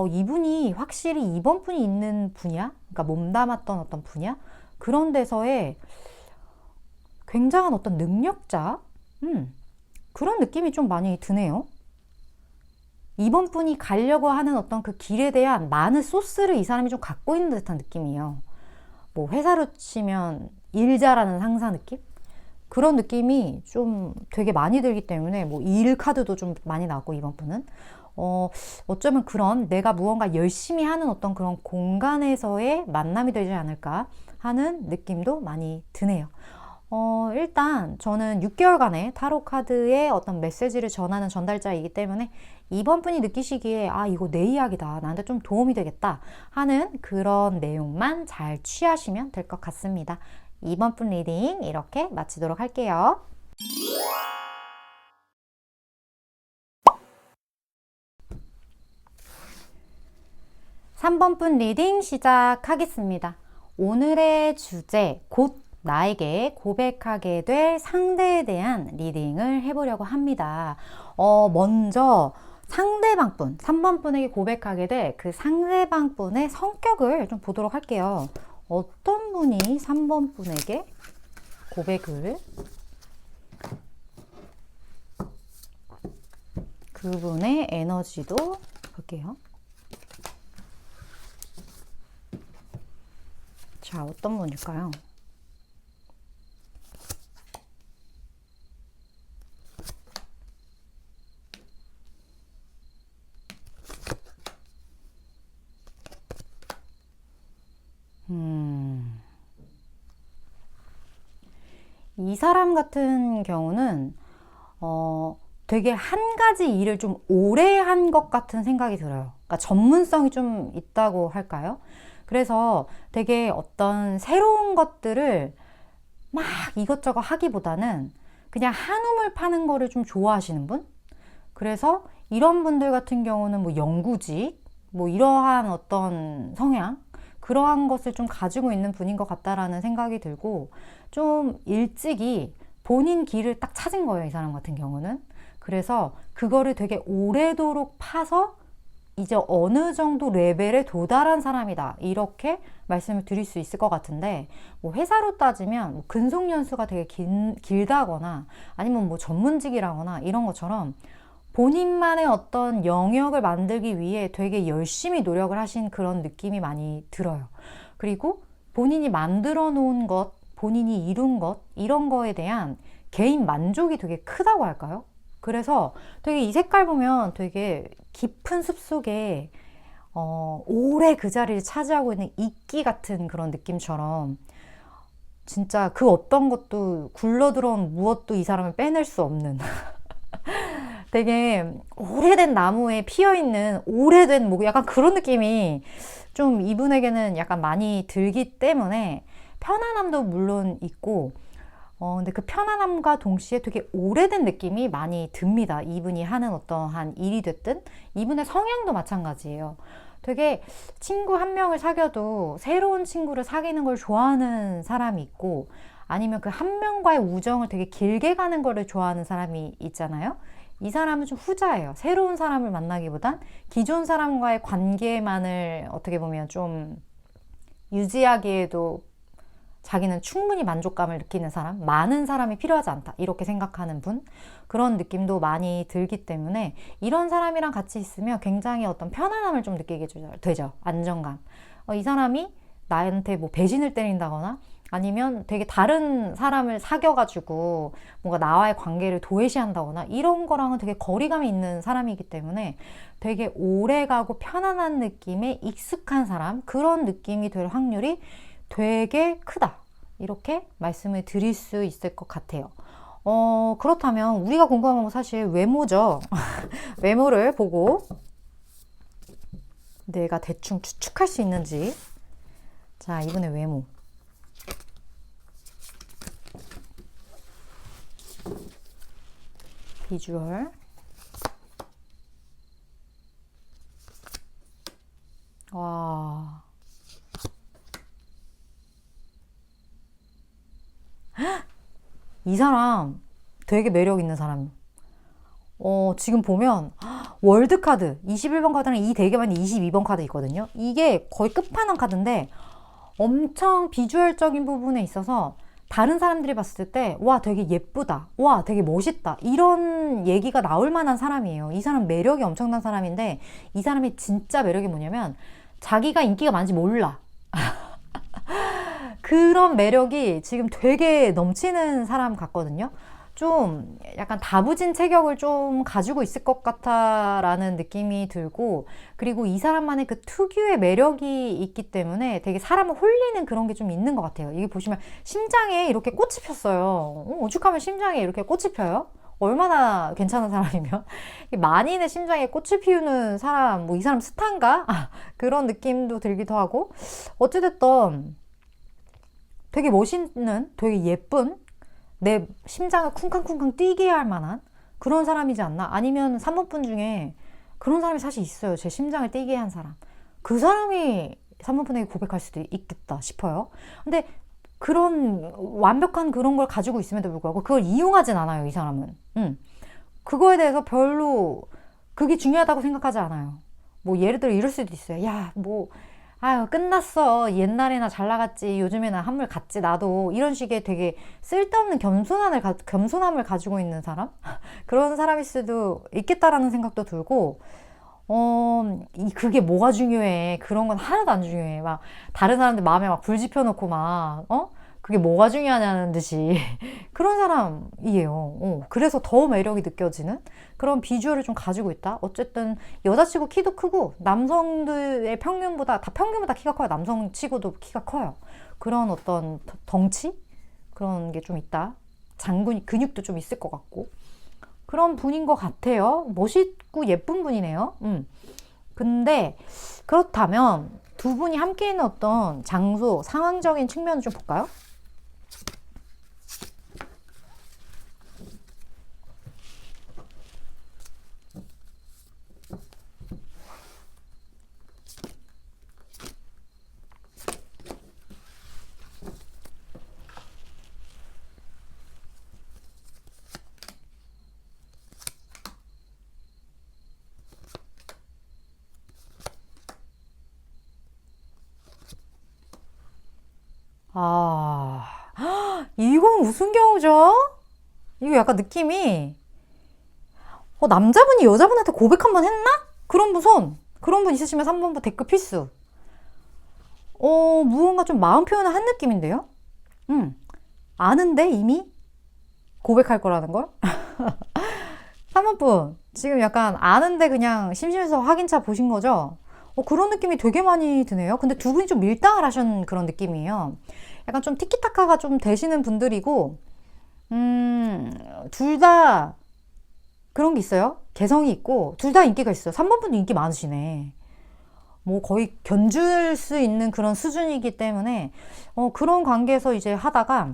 이분이 확실히 이번 분이 있는 분야, 그러니까 몸담았던 어떤 분야, 그런 데서의 굉장한 어떤 능력자, 그런 느낌이 좀 많이 드네요. 이번 분이 가려고 하는 어떤 그 길에 대한 많은 소스를 이 사람이 좀 갖고 있는 듯한 느낌이에요. 뭐 회사로 치면 일 잘하는 상사 느낌? 그런 느낌이 좀 되게 많이 들기 때문에, 뭐 일 카드도 좀 많이 나왔고, 이번 분은 어쩌면 그런 내가 무언가 열심히 하는 어떤 그런 공간에서의 만남이 되지 않을까 하는 느낌도 많이 드네요. 일단 저는 6개월간의 타로 카드의 어떤 메시지를 전하는 전달자이기 때문에 이번 분이 느끼시기에 이거 내 이야기다, 나한테 좀 도움이 되겠다 하는 그런 내용만 잘 취하시면 될 것 같습니다. 이번 분 리딩 이렇게 마치도록 할게요. 3번 분 리딩 시작하겠습니다. 오늘의 주제, 곧 나에게 고백하게 될 상대에 대한 리딩을 해보려고 합니다. 먼저 상대방 분, 3번 분에게 고백하게 될 그 상대방 분의 성격을 좀 보도록 할게요. 어떤 분이 3번 분에게 고백을, 그분의 에너지도 볼게요. 자, 어떤 분일까요? 이 사람 같은 경우는 되게 한 가지 일을 좀 오래 한 것 같은 생각이 들어요. 그러니까 전문성이 좀 있다고 할까요? 그래서 되게 어떤 새로운 것들을 막 이것저것 하기보다는 그냥 한 우물 파는 거를 좀 좋아하시는 분? 그래서 이런 분들 같은 경우는 뭐 연구직, 뭐 이러한 어떤 성향, 그러한 것을 좀 가지고 있는 분인 것 같다라는 생각이 들고, 좀 일찍이 본인 길을 딱 찾은 거예요, 이 사람 같은 경우는. 그래서 그거를 되게 오래도록 파서 이제 어느 정도 레벨에 도달한 사람이다, 이렇게 말씀을 드릴 수 있을 것 같은데, 뭐 회사로 따지면 뭐 근속 연수가 되게 길다거나 아니면 뭐 전문직이라거나 이런 것처럼 본인만의 어떤 영역을 만들기 위해 되게 열심히 노력을 하신 그런 느낌이 많이 들어요. 그리고 본인이 만들어 놓은 것, 본인이 이룬 것, 이런 거에 대한 개인 만족이 되게 크다고 할까요? 그래서 되게 이 색깔 보면 되게 깊은 숲속에 오래 그 자리를 차지하고 있는 이끼 같은 그런 느낌처럼, 진짜 그 어떤 것도 굴러들어온 무엇도 이 사람을 빼낼 수 없는 되게 오래된 나무에 피어있는 오래된 뭐 약간 그런 느낌이 좀 이분에게는 약간 많이 들기 때문에, 편안함도 물론 있고 근데 그 편안함과 동시에 되게 오래된 느낌이 많이 듭니다. 이분이 하는 어떠한 일이 됐든, 이분의 성향도 마찬가지예요. 되게 친구 한 명을 사귀어도 새로운 친구를 사귀는 걸 좋아하는 사람이 있고, 아니면 그 한 명과의 우정을 되게 길게 가는 거를 좋아하는 사람이 있잖아요. 이 사람은 좀 후자예요. 새로운 사람을 만나기보단 기존 사람과의 관계만을 어떻게 보면 좀 유지하기에도 자기는 충분히 만족감을 느끼는 사람, 많은 사람이 필요하지 않다, 이렇게 생각하는 분, 그런 느낌도 많이 들기 때문에 이런 사람이랑 같이 있으면 굉장히 어떤 편안함을 좀 느끼게 되죠. 안정감. 이 사람이 나한테 뭐 배신을 때린다거나 아니면 되게 다른 사람을 사귀어가지고 뭔가 나와의 관계를 도외시한다거나 이런 거랑은 되게 거리감이 있는 사람이기 때문에 되게 오래가고 편안한 느낌의 익숙한 사람, 그런 느낌이 될 확률이 되게 크다. 이렇게 말씀을 드릴 수 있을 것 같아요. 그렇다면 우리가 궁금한 건 사실 외모죠. 외모를 보고 내가 대충 추측할 수 있는지. 자, 이분의 외모. 비주얼. 와. 이 사람 되게 매력 있는 사람. 지금 보면 월드카드 21번 카드랑 이 대개만 22번 카드 있거든요. 이게 거의 끝판왕 카드인데 엄청 비주얼적인 부분에 있어서 다른 사람들이 봤을 때 와 되게 예쁘다, 와 되게 멋있다, 이런 얘기가 나올 만한 사람이에요. 이 사람 매력이 엄청난 사람인데 이 사람의 진짜 매력이 뭐냐면 자기가 인기가 많은지 몰라. 그런 매력이 지금 되게 넘치는 사람 같거든요. 좀 약간 다부진 체격을 좀 가지고 있을 것 같아라는 느낌이 들고, 그리고 이 사람만의 그 특유의 매력이 있기 때문에 되게 사람을 홀리는 그런 게 좀 있는 것 같아요. 이게 보시면 심장에 이렇게 꽃이 폈어요. 오죽하면 심장에 이렇게 꽃이 펴요? 얼마나 괜찮은 사람이면. 만인의 심장에 꽃을 피우는 사람, 뭐 이 사람 스타인가? 그런 느낌도 들기도 하고. 어찌됐든 되게 멋있는, 되게 예쁜, 내 심장을 쿵쾅쿵쾅 뛰게 할 만한 그런 사람이지 않나? 아니면 3번분 중에 그런 사람이 사실 있어요. 제 심장을 뛰게 한 사람. 그 사람이 3번분에게 고백할 수도 있겠다 싶어요. 근데 그런 완벽한 그런 걸 가지고 있음에도 불구하고 그걸 이용하진 않아요, 이 사람은. 그거에 대해서 별로 그게 중요하다고 생각하지 않아요. 뭐 예를 들어 이럴 수도 있어요. 야, 뭐 아유 끝났어, 옛날에나 잘 나갔지, 요즘에나 한물 갔지, 나도. 이런 식의 되게 쓸데없는 겸손함을 가지고 있는 사람? 그런 사람일 수도 있겠다라는 생각도 들고, 그게 뭐가 중요해. 그런 건 하나도 안 중요해. 막 다른 사람들 마음에 막 불 지펴놓고 막 그게 뭐가 중요하냐는 듯이 그런 사람이에요. 그래서 더 매력이 느껴지는 그런 비주얼을 좀 가지고 있다. 어쨌든 여자치고 키도 크고 남성들의 평균보다 키가 커요. 남성치고도 키가 커요. 그런 어떤 덩치? 그런 게 좀 있다. 근육도 좀 있을 것 같고 그런 분인 것 같아요. 멋있고 예쁜 분이네요. 근데 그렇다면 두 분이 함께 있는 어떤 장소, 상황적인 측면을 좀 볼까요? 아, 이건 무슨 경우죠? 이거 약간 느낌이, 남자분이 여자분한테 고백 한번 했나? 그런 분 있으시면 3번부 댓글 필수. 무언가 좀 마음 표현을 한 느낌인데요? 아는데 이미 고백할 거라는 걸? 3번분, 지금 약간 아는데 그냥 심심해서 확인차 보신 거죠? 그런 느낌이 되게 많이 드네요. 근데 두 분이 좀 밀당을 하신 그런 느낌이에요. 약간 좀 티키타카가 좀 되시는 분들이고, 둘 다 그런 게 있어요. 개성이 있고, 둘 다 인기가 있어요. 3번분도 인기 많으시네. 뭐 거의 견줄 수 있는 그런 수준이기 때문에, 그런 관계에서 이제 하다가,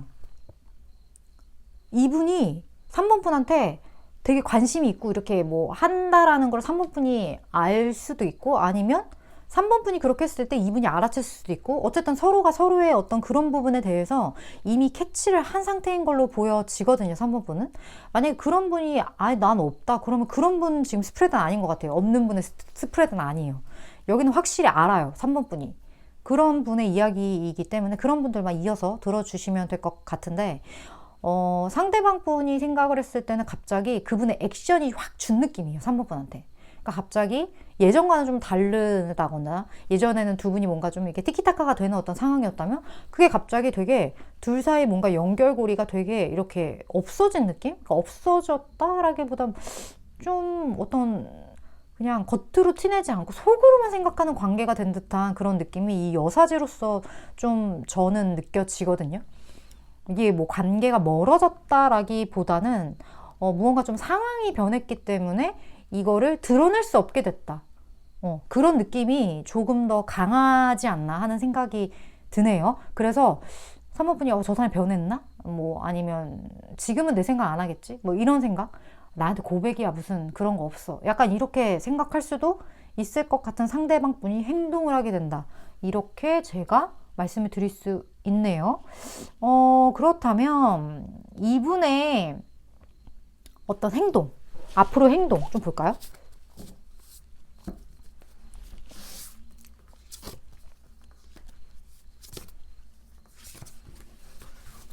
이분이 3번분한테 되게 관심이 있고 이렇게 뭐 한다라는 걸 3번분이 알 수도 있고, 아니면 3번분이 그렇게 했을 때 이분이 알아챘을 수도 있고, 어쨌든 서로가 서로의 어떤 그런 부분에 대해서 이미 캐치를 한 상태인 걸로 보여지거든요. 3번분은 만약에 그런 분이 난 없다 그러면 그런 분 지금 스프레드는 아닌 것 같아요. 없는 분의 스프레드는 아니에요. 여기는 확실히 알아요. 3번분이 그런 분의 이야기이기 때문에 그런 분들만 이어서 들어주시면 될 것 같은데, 상대방 분이 생각을 했을 때는 갑자기 그분의 액션이 확 준 느낌이에요. 3번분한테. 그러니까 갑자기 예전과는 좀 다르다거나 예전에는 두 분이 뭔가 좀 이렇게 티키타카가 되는 어떤 상황이었다면 그게 갑자기 되게 둘 사이 뭔가 연결고리가 되게 이렇게 없어진 느낌? 그러니까 없어졌다라기보다 좀 어떤 그냥 겉으로 티내지 않고 속으로만 생각하는 관계가 된 듯한 그런 느낌이 이 여사제로서 좀 저는 느껴지거든요. 이게 뭐 관계가 멀어졌다라기보다는 무언가 좀 상황이 변했기 때문에 이거를 드러낼 수 없게 됐다. 그런 느낌이 조금 더 강하지 않나 하는 생각이 드네요. 그래서 사모분이 저 사람이 변했나? 뭐 아니면 지금은 내 생각 안 하겠지? 뭐 이런 생각? 나한테 고백이야 무슨 그런 거 없어. 약간 이렇게 생각할 수도 있을 것 같은 상대방 분이 행동을 하게 된다. 이렇게 제가 말씀을 드릴 수 있네요. 그렇다면 이분의 어떤 행동, 앞으로 행동 좀 볼까요?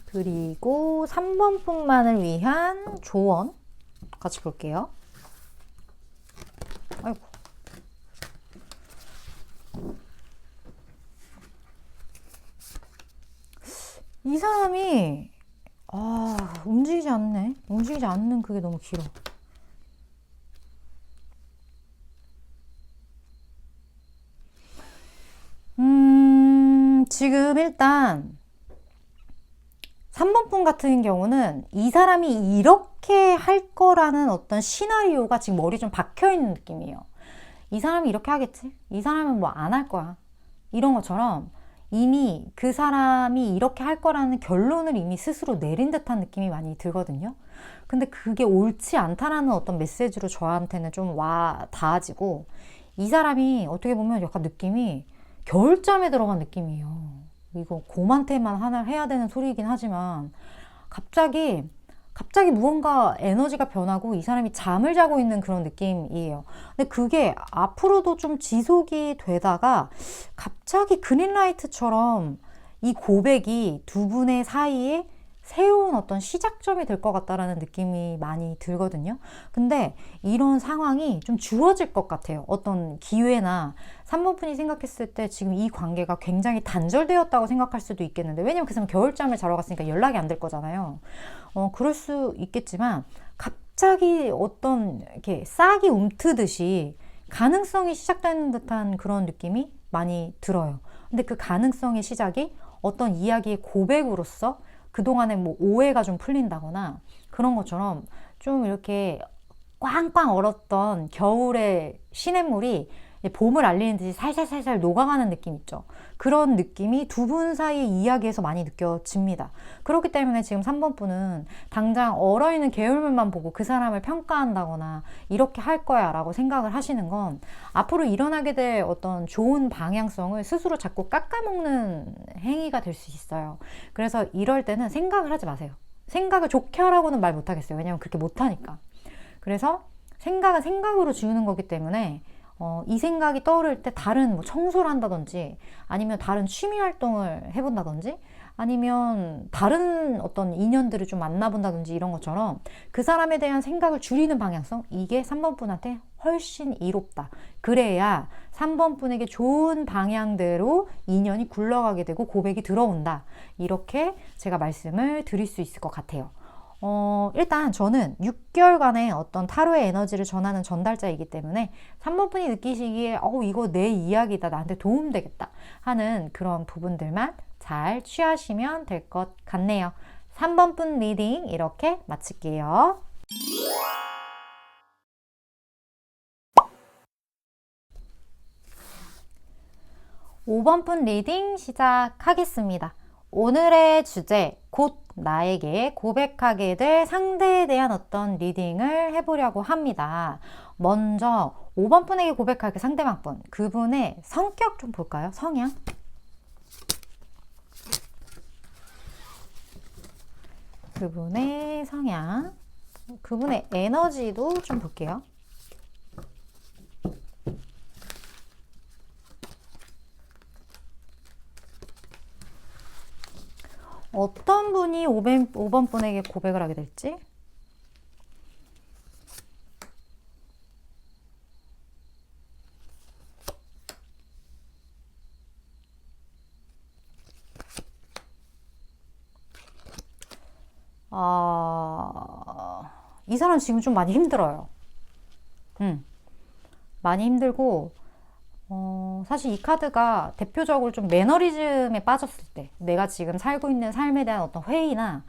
그리고 3번 분만을 위한 조언 같이 볼게요. 아이고. 이 사람이 움직이지 않네. 움직이지 않는 그게 너무 길어. 지금 일단 3번 분 같은 경우는 이 사람이 이렇게 할 거라는 어떤 시나리오가 지금 머리 좀 박혀 있는 느낌이에요. 이 사람이 이렇게 하겠지? 이 사람은 뭐 안 할 거야. 이런 것처럼 이미 그 사람이 이렇게 할 거라는 결론을 이미 스스로 내린 듯한 느낌이 많이 들거든요. 근데 그게 옳지 않다라는 어떤 메시지로 저한테는 좀 와 닿아지고 이 사람이 어떻게 보면 약간 느낌이 겨울잠에 들어간 느낌이에요. 이거 곰한테만 하나 해야 되는 소리이긴 하지만 갑자기 무언가 에너지가 변하고 이 사람이 잠을 자고 있는 그런 느낌이에요. 근데 그게 앞으로도 좀 지속이 되다가 갑자기 그린라이트처럼 이 고백이 두 분의 사이에 새로운 어떤 시작점이 될 것 같다라는 느낌이 많이 들거든요. 근데 이런 상황이 좀 주어질 것 같아요. 어떤 기회나 3번 분이 생각했을 때 지금 이 관계가 굉장히 단절되었다고 생각할 수도 있겠는데 왜냐면 그 사람은 겨울잠을 자러 갔으니까 연락이 안 될 거잖아요. 그럴 수 있겠지만 갑자기 어떤 이렇게 싹이 움트듯이 가능성이 시작되는 듯한 그런 느낌이 많이 들어요. 근데 그 가능성의 시작이 어떤 이야기의 고백으로서 그동안에 뭐 오해가 좀 풀린다거나 그런 것처럼 좀 이렇게 꽝꽝 얼었던 겨울의 시냇물이 봄을 알리는 듯이 살살살살 녹아가는 느낌 있죠. 그런 느낌이 두 분 사이의 이야기에서 많이 느껴집니다. 그렇기 때문에 지금 3번 분은 당장 얼어있는 개울물만 보고 그 사람을 평가한다거나 이렇게 할 거야 라고 생각을 하시는 건 앞으로 일어나게 될 어떤 좋은 방향성을 스스로 자꾸 깎아먹는 행위가 될 수 있어요. 그래서 이럴 때는 생각을 하지 마세요. 생각을 좋게 하라고는 말 못하겠어요. 왜냐면 그렇게 못하니까. 그래서 생각은 생각으로 지우는 거기 때문에 이 생각이 떠오를 때 다른 뭐 청소를 한다든지 아니면 다른 취미 활동을 해본다든지 아니면 다른 어떤 인연들을 좀 만나본다든지 이런 것처럼 그 사람에 대한 생각을 줄이는 방향성 이게 3번 분한테 훨씬 이롭다. 그래야 3번 분에게 좋은 방향대로 인연이 굴러가게 되고 고백이 들어온다. 이렇게 제가 말씀을 드릴 수 있을 것 같아요. 일단 저는 6개월간의 어떤 타로의 에너지를 전하는 전달자이기 때문에 3번 분이 느끼시기에 이거 내 이야기다 나한테 도움되겠다 하는 그런 부분들만 잘 취하시면 될 것 같네요. 3번 분 리딩 이렇게 마칠게요. 5번 분 리딩 시작하겠습니다. 오늘의 주제 곧 나에게 고백하게 될 상대에 대한 어떤 리딩을 해보려고 합니다. 먼저 5번 분에게 고백할 그 상대방 분, 그분의 성격 좀 볼까요? 성향? 그분의 성향, 그분의 에너지도 좀 볼게요. 어떤 분이 5번 분에게 고백을 하게 될지? 이 사람 지금 좀 많이 힘들어요. 많이 힘들고, 사실 이 카드가 대표적으로 좀 매너리즘에 빠졌을 때, 내가 지금 살고 있는 삶에 대한 어떤 회의나,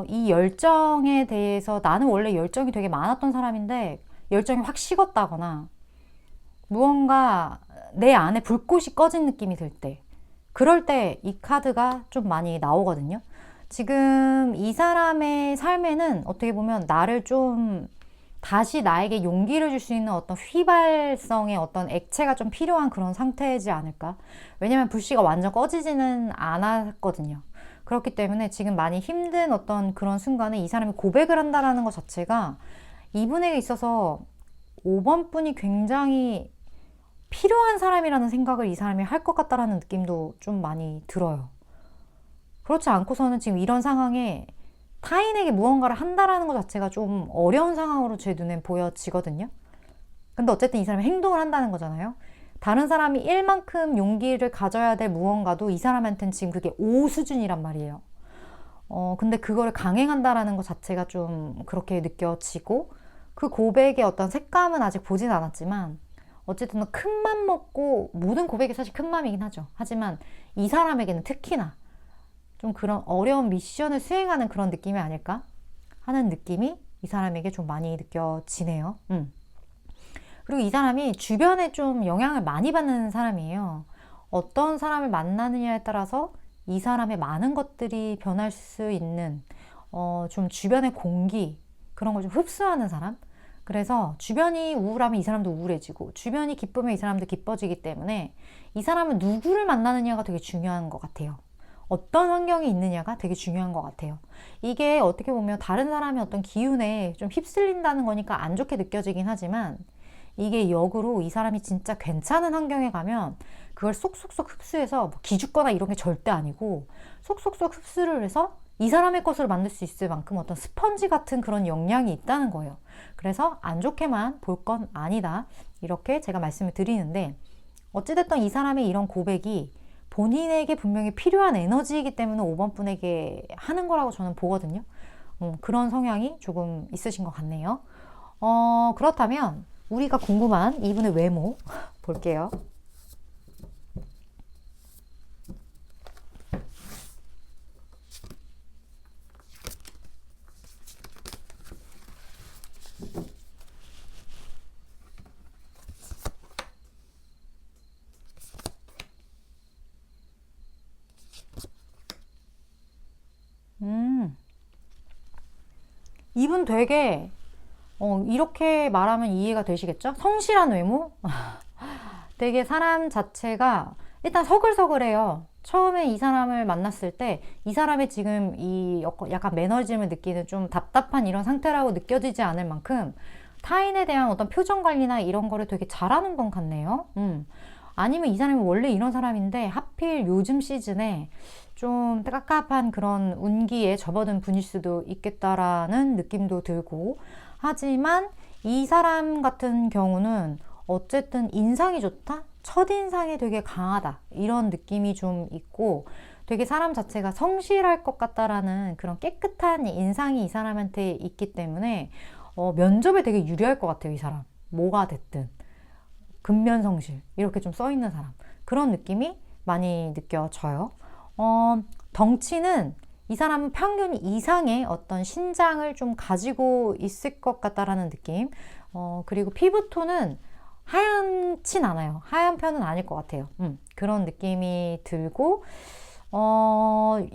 이 열정에 대해서 나는 원래 열정이 되게 많았던 사람인데, 열정이 확 식었다거나, 무언가 내 안에 불꽃이 꺼진 느낌이 들 때, 그럴 때 이 카드가 좀 많이 나오거든요. 지금 이 사람의 삶에는 어떻게 보면 나를 좀 다시 나에게 용기를 줄 수 있는 어떤 휘발성의 어떤 액체가 좀 필요한 그런 상태이지 않을까. 왜냐면 불씨가 완전 꺼지지는 않았거든요. 그렇기 때문에 지금 많이 힘든 어떤 그런 순간에 이 사람이 고백을 한다라는 것 자체가 이분에게 있어서 5번 분이 굉장히 필요한 사람이라는 생각을 이 사람이 할 것 같다라는 느낌도 좀 많이 들어요. 그렇지 않고서는 지금 이런 상황에 타인에게 무언가를 한다라는 것 자체가 좀 어려운 상황으로 제 눈엔 보여지거든요. 근데 어쨌든 이 사람이 행동을 한다는 거잖아요. 다른 사람이 1만큼 용기를 가져야 될 무언가도 이 사람한테는 지금 그게 5 수준이란 말이에요. 근데 그거를 강행한다라는 것 자체가 좀 그렇게 느껴지고, 그 고백의 어떤 색감은 아직 보진 않았지만 어쨌든 큰 맘 먹고, 모든 고백이 사실 큰 맘이긴 하죠. 하지만 이 사람에게는 특히나 좀 그런 어려운 미션을 수행하는 그런 느낌이 아닐까 하는 느낌이 이 사람에게 좀 많이 느껴지네요. 그리고 이 사람이 주변에 좀 영향을 많이 받는 사람이에요. 어떤 사람을 만나느냐에 따라서 이 사람의 많은 것들이 변할 수 있는, 좀 주변의 공기, 그런 걸 좀 흡수하는 사람? 그래서 주변이 우울하면 이 사람도 우울해지고, 주변이 기쁘면 이 사람도 기뻐지기 때문에 이 사람은 누구를 만나느냐가 되게 중요한 것 같아요. 어떤 환경이 있느냐가 되게 중요한 것 같아요. 이게 어떻게 보면 다른 사람의 어떤 기운에 좀 휩쓸린다는 거니까 안 좋게 느껴지긴 하지만, 이게 역으로 이 사람이 진짜 괜찮은 환경에 가면 그걸 쏙쏙쏙 흡수해서 뭐 기죽거나 이런 게 절대 아니고 쏙쏙쏙 흡수를 해서 이 사람의 것으로 만들 수 있을 만큼 어떤 스펀지 같은 그런 역량이 있다는 거예요. 그래서 안 좋게만 볼 건 아니다, 이렇게 제가 말씀을 드리는데, 어찌됐든 이 사람의 이런 고백이 본인에게 분명히 필요한 에너지이기 때문에 5번 분에게 하는 거라고 저는 보거든요. 그런 성향이 조금 있으신 것 같네요. 그렇다면 우리가 궁금한 이분의 외모 볼게요. 이분 되게, 이렇게 말하면 이해가 되시겠죠? 성실한 외모? 되게 사람 자체가 일단 서글서글해요. 처음에 이 사람을 만났을 때 이 사람의 지금 이 약간 매너리즘을 느끼는 좀 답답한 이런 상태라고 느껴지지 않을 만큼 타인에 대한 어떤 표정 관리나 이런 거를 되게 잘하는 분 같네요. 아니면 이 사람이 원래 이런 사람인데 하필 요즘 시즌에 좀 깝깝한 그런 운기에 접어든 분일 수도 있겠다라는 느낌도 들고, 하지만 이 사람 같은 경우는 어쨌든 인상이 좋다? 첫인상이 되게 강하다, 이런 느낌이 좀 있고, 되게 사람 자체가 성실할 것 같다라는 그런 깨끗한 인상이 이 사람한테 있기 때문에 면접에 되게 유리할 것 같아요. 이 사람 뭐가 됐든 근면성실 이렇게 좀 써있는 사람, 그런 느낌이 많이 느껴져요. 덩치는 이 사람은 평균 이상의 어떤 신장을 좀 가지고 있을 것 같다라는 느낌. 그리고 피부톤은 하얗진 않아요. 하얀 편은 아닐 것 같아요. 그런 느낌이 들고,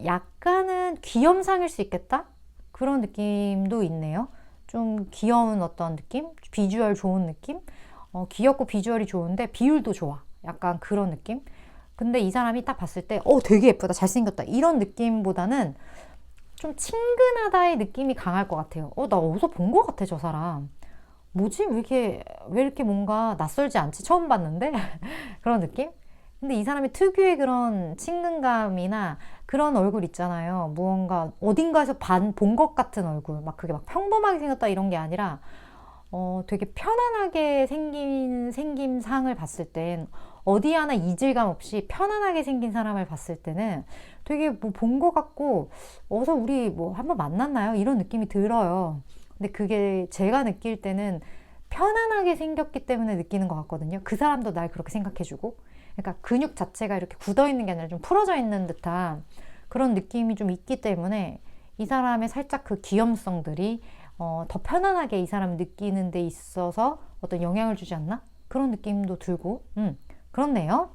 약간은 귀염상일 수 있겠다? 그런 느낌도 있네요. 좀 귀여운 어떤 느낌? 비주얼 좋은 느낌? 귀엽고 비주얼이 좋은데 비율도 좋아. 약간 그런 느낌? 근데 이 사람이 딱 봤을 때 되게 예쁘다, 잘생겼다, 이런 느낌보다는 좀 친근하다의 느낌이 강할 것 같아요. 나 어디서 본 것 같아, 저 사람. 뭐지? 왜 이렇게 뭔가 낯설지 않지? 처음 봤는데? 그런 느낌? 근데 이 사람이 특유의 그런 친근감이나 그런 얼굴 있잖아요. 무언가 어딘가에서 본 것 같은 얼굴. 막 그게 막 평범하게 생겼다 이런 게 아니라 되게 편안하게 생긴 생김상을 봤을 땐 어디 하나 이질감 없이 편안하게 생긴 사람을 봤을 때는 되게 뭐 본 것 같고, 어서 우리 뭐 한번 만났나요? 이런 느낌이 들어요. 근데 그게 제가 느낄 때는 편안하게 생겼기 때문에 느끼는 것 같거든요. 그 사람도 날 그렇게 생각해주고. 그러니까 근육 자체가 이렇게 굳어 있는 게 아니라 좀 풀어져 있는 듯한 그런 느낌이 좀 있기 때문에 이 사람의 살짝 그 귀염성들이 더 편안하게 이 사람을 느끼는 데 있어서 어떤 영향을 주지 않나? 그런 느낌도 들고, 그렇네요.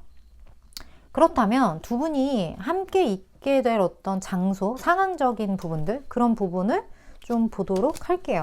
그렇다면 두 분이 함께 있게 될 어떤 장소, 상황적인 부분들, 그런 부분을 좀 보도록 할게요.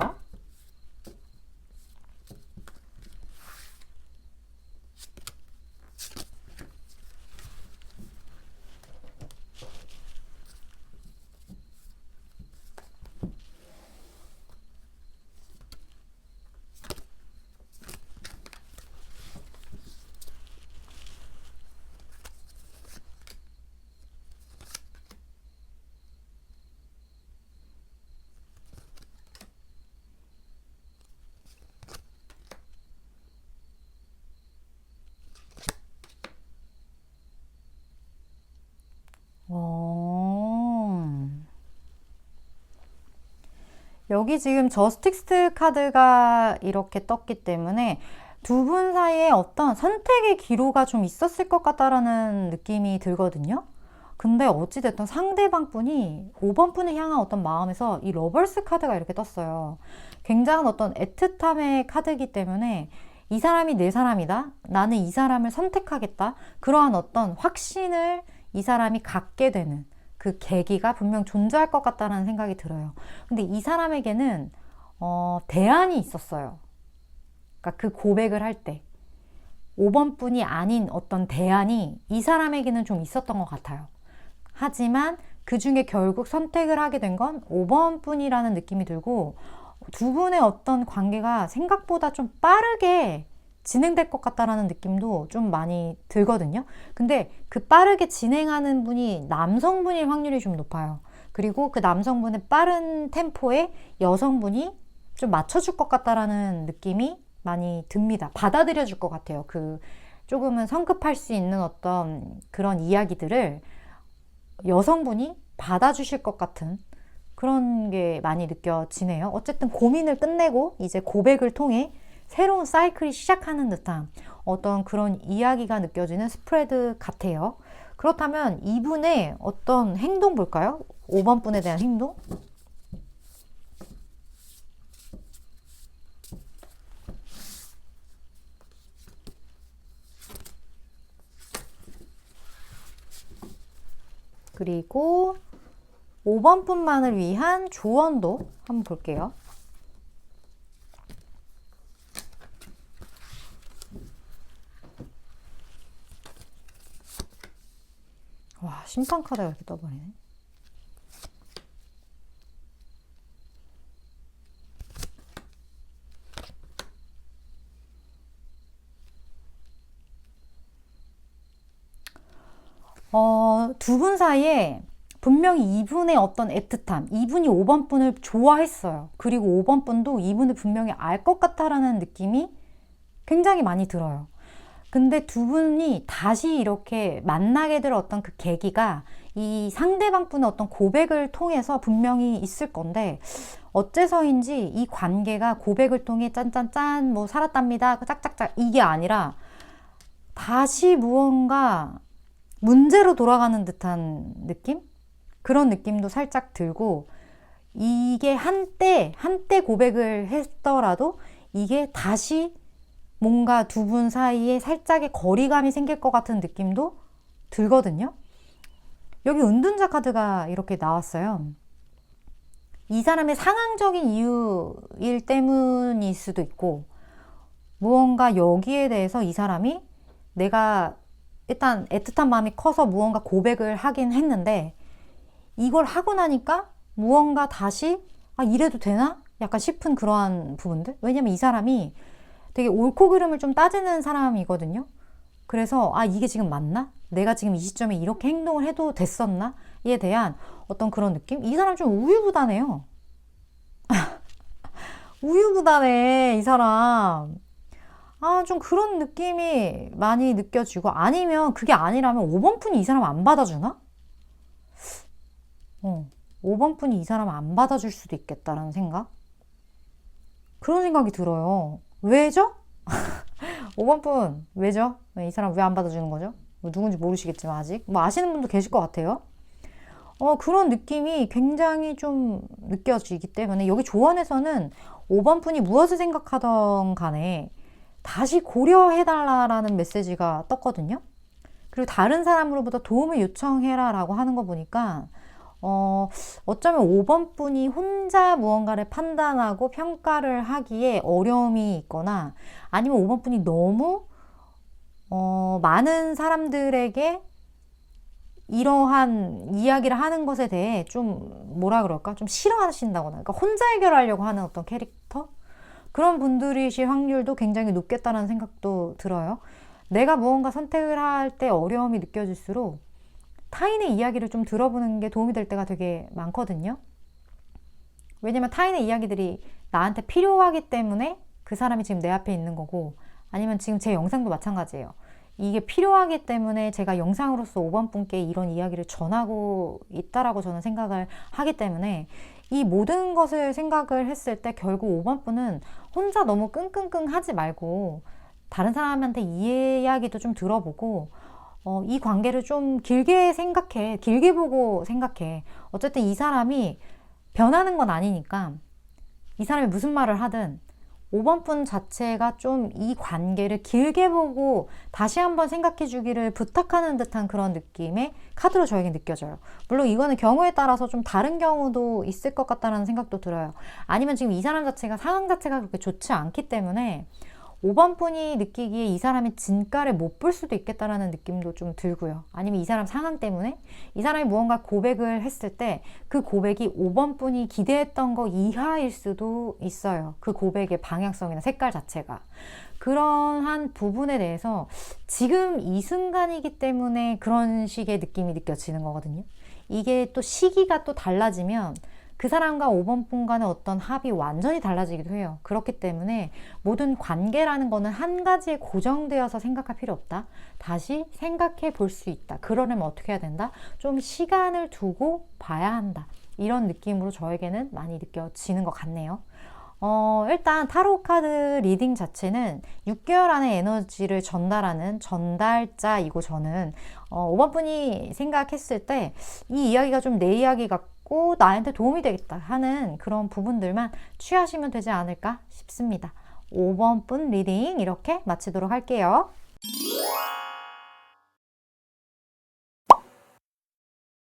어... 여기 지금 저스틱스 카드가 이렇게 떴기 때문에 두 분 사이에 어떤 선택의 기로가 좀 있었을 것 같다라는 느낌이 들거든요. 근데 어찌됐든 상대방 분이 5번 분을 향한 어떤 마음에서 이 러벌스 카드가 이렇게 떴어요. 굉장한 어떤 애틋함의 카드이기 때문에 이 사람이 내 사람이다. 나는 이 사람을 선택하겠다. 그러한 어떤 확신을 이 사람이 갖게 되는 그 계기가 분명 존재할 것 같다는 생각이 들어요. 근데 이 사람에게는 대안이 있었어요. 그러니까 그 고백을 할 때 5번 분이 아닌 어떤 대안이 이 사람에게는 좀 있었던 것 같아요. 하지만 그 중에 결국 선택을 하게 된 건 5번 분이라는 느낌이 들고, 두 분의 어떤 관계가 생각보다 좀 빠르게 진행될 것 같다라는 느낌도 좀 많이 들거든요. 근데 그 빠르게 진행하는 분이 남성분일 확률이 좀 높아요. 그리고 그 남성분의 빠른 템포에 여성분이 좀 맞춰줄 것 같다라는 느낌이 많이 듭니다. 받아들여 줄 것 같아요. 그 조금은 성급할 수 있는 어떤 그런 이야기들을 여성분이 받아주실 것 같은 그런 게 많이 느껴지네요. 어쨌든 고민을 끝내고 이제 고백을 통해 새로운 사이클이 시작하는 듯한 어떤 그런 이야기가 느껴지는 스프레드 같아요. 그렇다면 이분의 어떤 행동 볼까요? 5번 분에 대한 행동? 그리고 5번 분만을 위한 조언도 한번 볼게요. 와, 심판 카드가 이렇게 떠버리네. 두 분 사이에 분명히 이분의 어떤 애틋함, 이분이 5번 분을 좋아했어요. 그리고 5번 분도 이분을 분명히 알 것 같다라는 느낌이 굉장히 많이 들어요. 근데 두 분이 다시 이렇게 만나게 될 어떤 그 계기가 이 상대방 분의 어떤 고백을 통해서 분명히 있을 건데, 어째서인지 이 관계가 고백을 통해 짠짠짠 뭐 살았답니다 짝짝짝 이게 아니라 다시 무언가 문제로 돌아가는 듯한 느낌? 그런 느낌도 살짝 들고, 이게 한때 고백을 했더라도 이게 다시 뭔가 두 분 사이에 살짝의 거리감이 생길 것 같은 느낌도 들거든요. 여기 은둔자 카드가 이렇게 나왔어요. 이 사람의 상황적인 이유일 때문일 수도 있고, 무언가 여기에 대해서 이 사람이 내가 일단 애틋한 마음이 커서 무언가 고백을 하긴 했는데, 이걸 하고 나니까 무언가 다시 이래도 되나? 약간 싶은 그러한 부분들. 왜냐면 이 사람이 되게 옳고 그름을 좀 따지는 사람이거든요. 그래서 이게 지금 맞나? 내가 지금 이 시점에 이렇게 행동을 해도 됐었나? 에 대한 어떤 그런 느낌? 이 사람 좀 우유부단해요. 우유부단해, 이 사람. 좀 그런 느낌이 많이 느껴지고, 아니면 그게 아니라면 5번 분이 이 사람 안 받아주나? 5번 분이 이 사람 안 받아줄 수도 있겠다라는 생각? 그런 생각이 들어요. 왜죠? 5번 분, 왜죠? 이 사람 왜 안 받아주는 거죠? 뭐 누군지 모르시겠지만 아직. 뭐 아시는 분도 계실 것 같아요. 그런 느낌이 굉장히 좀 느껴지기 때문에 여기 조언에서는 5번 분이 무엇을 생각하던 간에 다시 고려해달라라는 메시지가 떴거든요. 그리고 다른 사람으로부터 도움을 요청해라 라고 하는 거 보니까 어쩌면 5번 분이 혼자 무언가를 판단하고 평가를 하기에 어려움이 있거나, 아니면 5번 분이 너무 많은 사람들에게 이러한 이야기를 하는 것에 대해 좀 뭐라 그럴까? 좀 싫어하신다거나, 그러니까 혼자 해결하려고 하는 어떤 캐릭터? 그런 분들이실 확률도 굉장히 높겠다는 생각도 들어요. 내가 무언가 선택을 할 때 어려움이 느껴질수록 타인의 이야기를 좀 들어보는 게 도움이 될 때가 되게 많거든요. 왜냐면 타인의 이야기들이 나한테 필요하기 때문에 그 사람이 지금 내 앞에 있는 거고, 아니면 지금 제 영상도 마찬가지예요. 이게 필요하기 때문에 제가 영상으로서 5번 분께 이런 이야기를 전하고 있다라고 저는 생각을 하기 때문에, 이 모든 것을 생각을 했을 때 결국 5번 분은 혼자 너무 끙끙끙 하지 말고 다른 사람한테 이야기도 좀 들어보고, 이 관계를 좀 길게 생각해. 길게 보고 생각해. 어쨌든 이 사람이 변하는 건 아니니까, 이 사람이 무슨 말을 하든 5번 분 자체가 좀 이 관계를 길게 보고 다시 한번 생각해 주기를 부탁하는 듯한 그런 느낌의 카드로 저에게 느껴져요. 물론 이거는 경우에 따라서 좀 다른 경우도 있을 것 같다는 생각도 들어요. 아니면 지금 이 사람 자체가, 상황 자체가 그렇게 좋지 않기 때문에 5번 분이 느끼기에 이 사람이 진가를 못 볼 수도 있겠다라는 느낌도 좀 들고요. 아니면 이 사람 상황 때문에 이 사람이 무언가 고백을 했을 때 그 고백이 5번 분이 기대했던 거 이하일 수도 있어요. 그 고백의 방향성이나 색깔 자체가. 그러한 부분에 대해서 지금 이 순간이기 때문에 그런 식의 느낌이 느껴지는 거거든요. 이게 또 시기가 또 달라지면 그 사람과 5번 분 간의 어떤 합이 완전히 달라지기도 해요. 그렇기 때문에 모든 관계라는 거는 한 가지에 고정되어서 생각할 필요 없다. 다시 생각해 볼 수 있다. 그러려면 어떻게 해야 된다? 좀 시간을 두고 봐야 한다. 이런 느낌으로 저에게는 많이 느껴지는 것 같네요. 일단 타로 카드 리딩 자체는 6개월 안에 에너지를 전달하는 전달자이고, 저는 5번 분이 생각했을 때 이 이야기가 좀 내 이야기 같고 나한테 도움이 되겠다 하는 그런 부분들만 취하시면 되지 않을까 싶습니다. 5번 분 리딩 이렇게 마치도록 할게요.